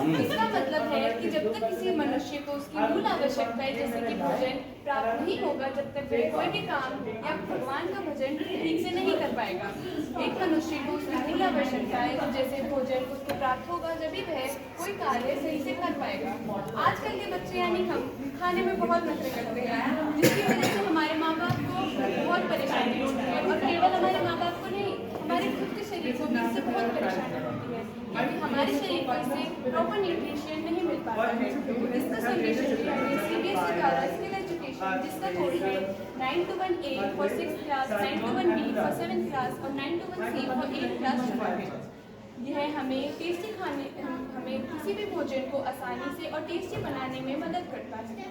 इसका मतलब है कि जब तक किसी मनुष्य को उसकी मूल आवश्यकताएं जैसे कि भोजन प्राप्त नहीं होगा, जब तक वह कोई भी काम या भगवान का भजन ठीक से नहीं कर पाएगा। एक मनुष्य को उसकी मूल आवश्यकताएं जैसे भोजन उसको प्राप्त होगा, जब भी वह कोई कार्य सही से कर पाएगा। आजकल के बच्चे यानी हम खाने में बहुत नखरे करते हैं, जिसकी वजह से हमारे माँ बाप को बहुत परेशानी होती है, और केवल हमारे माँ बाप को नहीं, हमारे खुद के शरीर को भी इससे बहुत परेशानी होती है, क्योंकि हमारे शरीर को इससे प्रॉपर न्यूट्रिशन नहीं मिल पाता है। इसका सोल्यूशन भी हमें CBSE द्वारा स्किल एजुकेशन, जिसका कोड है 921A for 6th class, 921B for 7th class और 921C फॉर 8th क्लास शुरू है। यह हमें टेस्टी हमें किसी भी भोजन को आसानी से और टेस्टी बनाने में मदद करता है।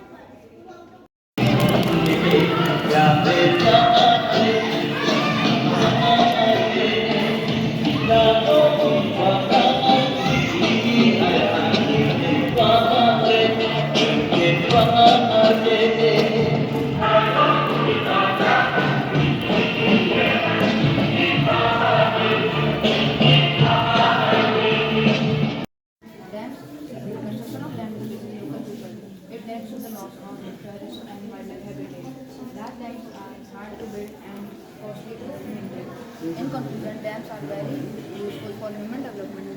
In conclusion, dams are very useful for human development,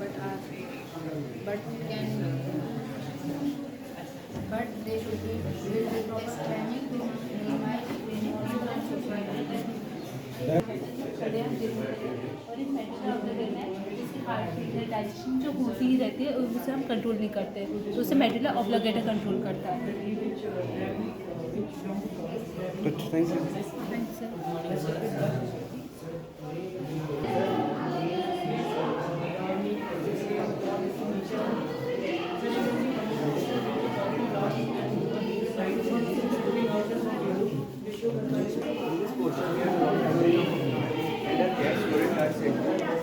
but they should be built with proper planning to minimize rainfall and और इन्फेक्शन ऑफ द जैसे हार्ट फेलियर, डाइजेशन जो होती ही रहती है उसे हम कंट्रोल नहीं करते, तो उससे मेडुला ऑब्लिगेटा कंट्रोल करता है। Thanks sir.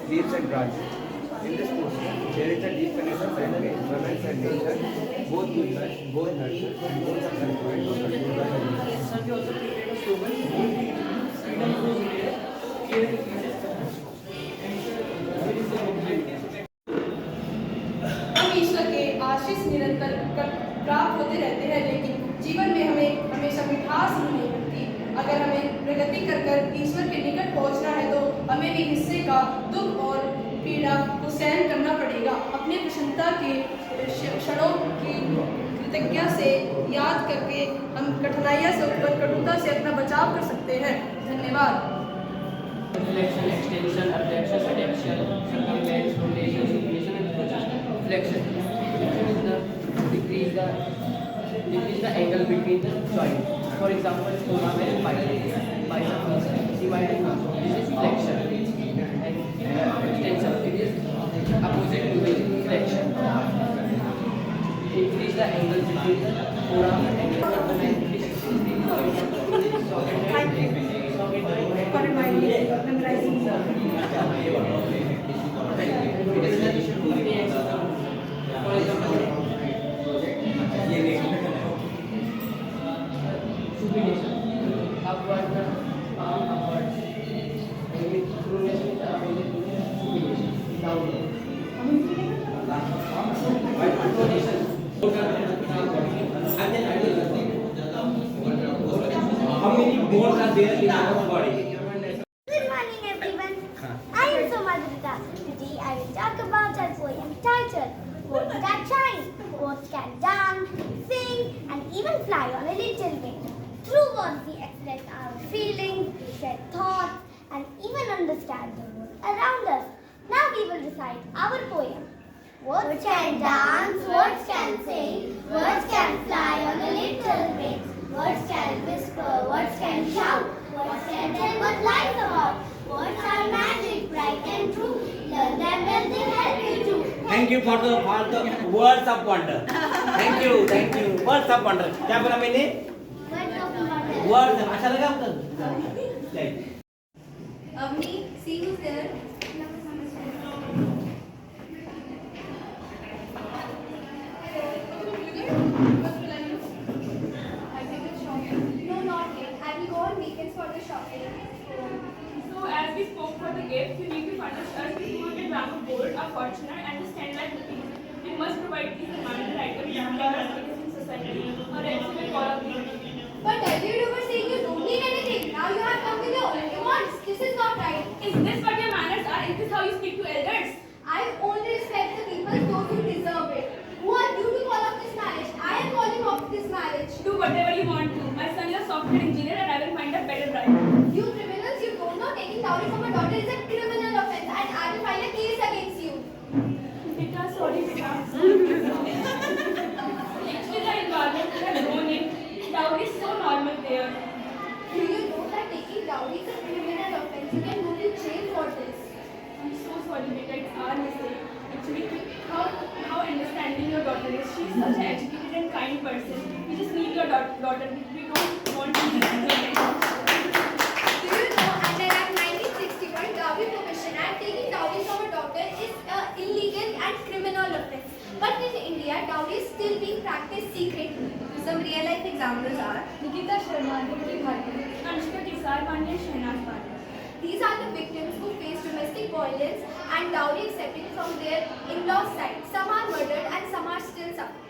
Leaves and branches. In this portion, there is a deep connection between humans and nature. Both nurture and both are controlled or controlled by हम ईश्वर के आशीष निरंतर प्राप्त होते रहते हैं, लेकिन जीवन में हमें हमेशा मिठास नहीं मिलती। अगर हमें प्रगति कर ईश्वर के निकट पहुंचना है तो हमें भी हिस्से का दुख और पीड़ा को सहन करना पड़ेगा। अपने प्रसन्नता के क्षणों की कृतज्ञता से याद करके हम कठिनाइयां से उत्पन्न कटुता से अपना बचाव कर सकते हैं। धन्यवाद। Reflection, extension, abduction, adduction, circumference, rotation, supination, and projection. Flexion. Flexion is the decrease the angle between the joints. For example, foramen and bicep muscle divided muscle. This is flexion. And extension. It is opposite to the flexion. Increase the angle between the foramen and the How many bones are there in our body? Good morning, everyone. I am Somadrita. Today I will talk about our poem titled Birds That Shine. Birds can dance, sing, and even fly on a little wing. Through words we express our feelings, share thoughts, and even understand the world around us. Now we will recite our poem. Words can dance, words can sing, words can fly on a little wing. Words can whisper, words can shout, words can tell what life's about. Words are magic, bright and true. Learn them well, they'll help you too. Thank you for the words of wonder. Thank you. Words of wonder. क्या बोला मैंने? Words of wonder. Words. अच्छा लगा आपको? Avni, see who's there? No, not yet. I will go on weekends for the shopping. So, as we spoke for the gifts, you need to furnish us with food and bamboo board, a Fortuner, and the stand-like cookies. We must provide these is such an educated and kind person. We just need your daughter. We don't want to leave her. Do you know under Act 1961, dowry prohibition act, taking dowry from a daughter is illegal and criminal offense. But in India, dowry is still being practiced secretly. Some real life examples are Nikita Sharma, Dipti Bharti, Anushka Tisar Pandya, Shehnaz Pandya. these are the victims who face domestic violence and dowry accepted from their in-laws' side. Some are murdered and some are still suffering.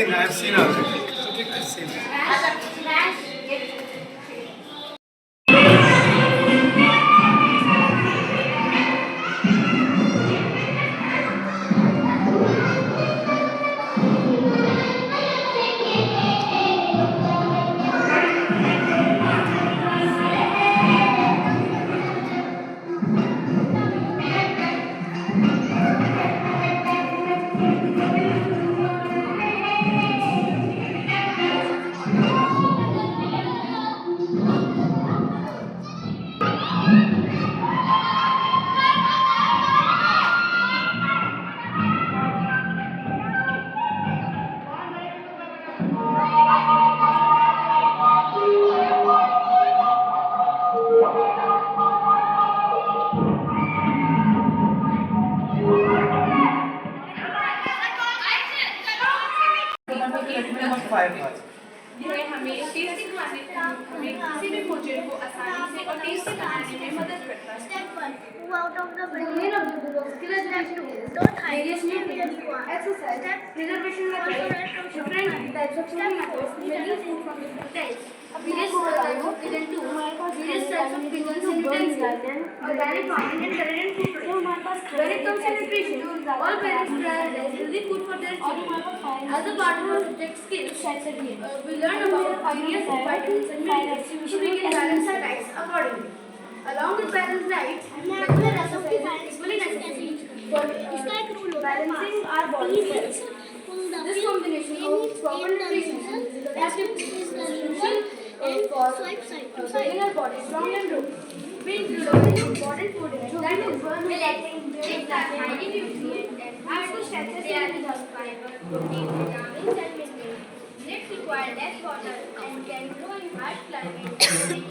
I've seen already. I've seen. यह हमें tasty खाने हमें किसी भी भोजन को आसानी से और टेस्टी बनाने में मदद करता है। Step 1. Move out of the brain of the box. Step 2. Don't hide your exercise. Preservation methods. Different types of food methods. Many food from different types. Various types of kitchen tools. Various types of kitchen utensils. Organic farming and current food products. When it comes to nutrition, all parents prioritize healthy food for their children. As a part of our subject skills, we learn about various vitamins and minerals so we can balance our diets accordingly. Along with balanced diets, regular exercise is equally necessary for balancing our body health. This combination of proper nutrition is essential for keeping our body strong and robust. We include important food that is relaxing, highly nutrient and hard to satisfy without fiber, protein, vitamins and minerals. Lips require less water and can grow in harsh climates.